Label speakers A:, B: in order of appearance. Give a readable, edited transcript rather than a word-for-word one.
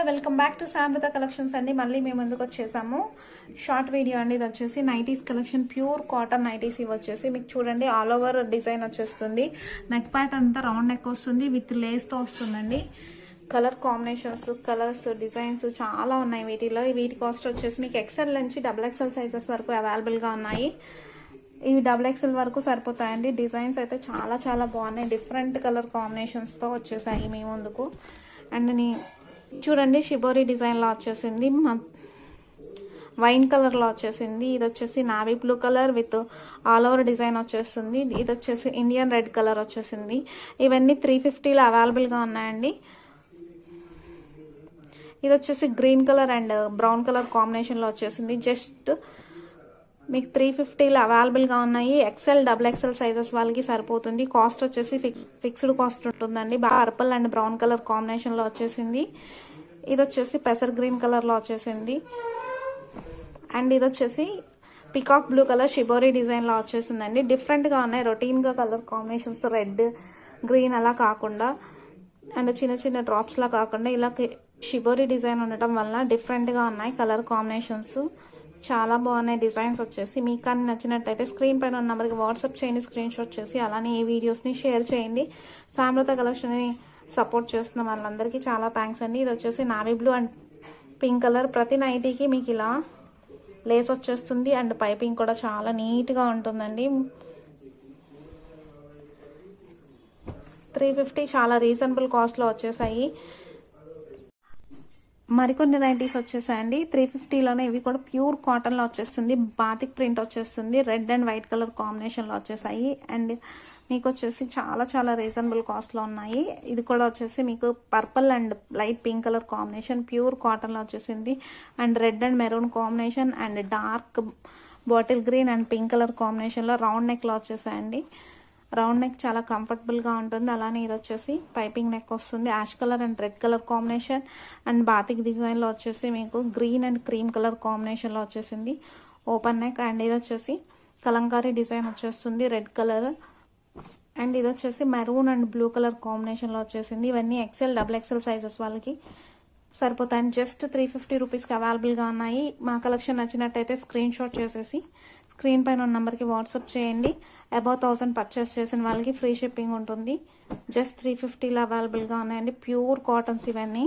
A: Welcome back to సామృత collections అండి. మళ్ళీ మేము ముందుకు వచ్చేసాము. షార్ట్ వీడియో అండి. ఇది వచ్చేసి nighties collection, pure cotton nighties. ఇవి వచ్చేసి మీకు చూడండి ఆల్ ఓవర్ డిజైన్ వచ్చేస్తుంది. నెక్ ప్యాట్ అంతా రౌండ్ నెక్ వస్తుంది, విత్ లేస్తో వస్తుందండి. కలర్ కాంబినేషన్స్, కలర్స్, డిజైన్స్ చాలా ఉన్నాయి వీటిలో. వీటి కాస్ట్ వచ్చేసి మీకు ఎక్సెల్ నుంచి XXL సైజెస్ వరకు అవైలబుల్గా ఉన్నాయి. ఇవి XXL వరకు సరిపోతాయండి. డిజైన్స్ అయితే చాలా చాలా బాగున్నాయి. డిఫరెంట్ కలర్ కాంబినేషన్స్తో వచ్చేసాయి మీ ముందుకు. అండ్ చూడండి షిబోరి డిజైన్లో వచ్చేసింది, వైన్ కలర్లో వచ్చేసింది. ఇది వచ్చేసి navy blue colour with all over design వచ్చేస్తుంది. ఇది వచ్చేసి ఇండియన్ రెడ్ కలర్ వచ్చేసింది. ఇవన్నీ 350లో అవైలబుల్గా ఉన్నాయండి. ఇది వచ్చేసి green colour and brown colour కాంబినేషన్లో వచ్చేసింది. జస్ట్ మీకు 350లో అవైలబుల్గా ఉన్నాయి. XXL సైజెస్ వాళ్ళకి సరిపోతుంది. కాస్ట్ వచ్చేసి ఫిక్స్డ్ కాస్ట్ ఉంటుందండి. పర్పుల్ అండ్ బ్రౌన్ కలర్ కాంబినేషన్లో వచ్చేసింది. ఇది వచ్చేసి పెసర్ గ్రీన్ కలర్లో వచ్చేసింది. అండ్ ఇది వచ్చేసి పికాక్ బ్లూ కలర్ షిబోరి డిజైన్లో వచ్చేసిందండి. డిఫరెంట్గా ఉన్నాయి. రొటీన్గా కలర్ కాంబినేషన్స్ రెడ్ గ్రీన్ అలా కాకుండా, అండ్ చిన్న చిన్న డ్రాప్స్లా కాకుండా ఇలా షిబోరి డిజైన్ ఉండటం వల్ల డిఫరెంట్గా ఉన్నాయి కలర్ కాంబినేషన్స్. చాలా బాగున్నాయి డిజైన్స్ వచ్చేసి. మీకు కానీ నచ్చినట్టయితే స్క్రీన్ పైన ఉన్న నెంబర్కి వాట్సాప్ చేయండి, స్క్రీన్ షాట్ చేసి. అలానే ఈ వీడియోస్ని షేర్ చేయండి. సామృత కలెక్షన్ని సపోర్ట్ చేస్తున్న వాళ్ళందరికీ చాలా థ్యాంక్స్ అండి. ఇది వచ్చేసి navy blue and pink colour. ప్రతి నైటీకి మీకు ఇలా లేస్ వచ్చేస్తుంది అండ్ పైపింగ్ కూడా చాలా నీట్గా ఉంటుందండి. 350 చాలా రీజనబుల్ కాస్ట్లో వచ్చేసాయి. మరికొన్ని నైటీస్ వచ్చేసాయండి 350లోనే. ఇవి కూడా ప్యూర్ కాటన్లో వచ్చేస్తుంది. బాతిక్ ప్రింట్ వచ్చేస్తుంది. రెడ్ అండ్ వైట్ కలర్ కాంబినేషన్లో వచ్చేసాయి. అండ్ మీకు వచ్చేసి చాలా చాలా రీజనబుల్ కాస్ట్లో ఉన్నాయి. ఇది కూడా వచ్చేసి మీకు purple and light pink colour combination, pure కాటన్లో వచ్చేసింది. And red and maroon combination and dark bottle green and pink colour కాంబినేషన్లో రౌండ్ నెక్లో వచ్చేసాయండి. రౌండ్ నెక్ చాలా కంఫర్టబుల్గా ఉంటుంది. అలానే ఇది వచ్చేసి పైపింగ్ నెక్ వస్తుంది. Ash colour and red colour combination and batik డిజైన్లో వచ్చేసి మీకు గ్రీన్ అండ్ క్రీమ్ కలర్ కాంబినేషన్లో వచ్చేసింది ఓపెన్ నెక్. అండ్ ఇది వచ్చేసి కలంకారీ డిజైన్ వచ్చేస్తుంది రెడ్ కలర్. అండ్ ఇది వచ్చేసి మెరూన్ అండ్ బ్లూ కలర్ కాంబినేషన్లో వచ్చేసింది. ఇవన్నీ XXL సైజెస్ వాళ్ళకి సరిపోతాయి. జస్ట్ 350 రూపీస్కి అవైలబుల్గా ఉన్నాయి. మా కలెక్షన్ నచ్చినట్టయితే స్క్రీన్ షాట్ చేసేసి స్క్రీన్ పైన ఉన్న నెంబర్కి వాట్సాప్ చేయండి. అబౌవ్ 1000 పర్చేస్ చేసిన వాళ్ళకి ఫ్రీ షిప్పింగ్ ఉంటుంది. జస్ట్ 350లో అవైలబుల్గా ఉన్నాయండి. ప్యూర్ కాటన్స్ ఇవన్నీ.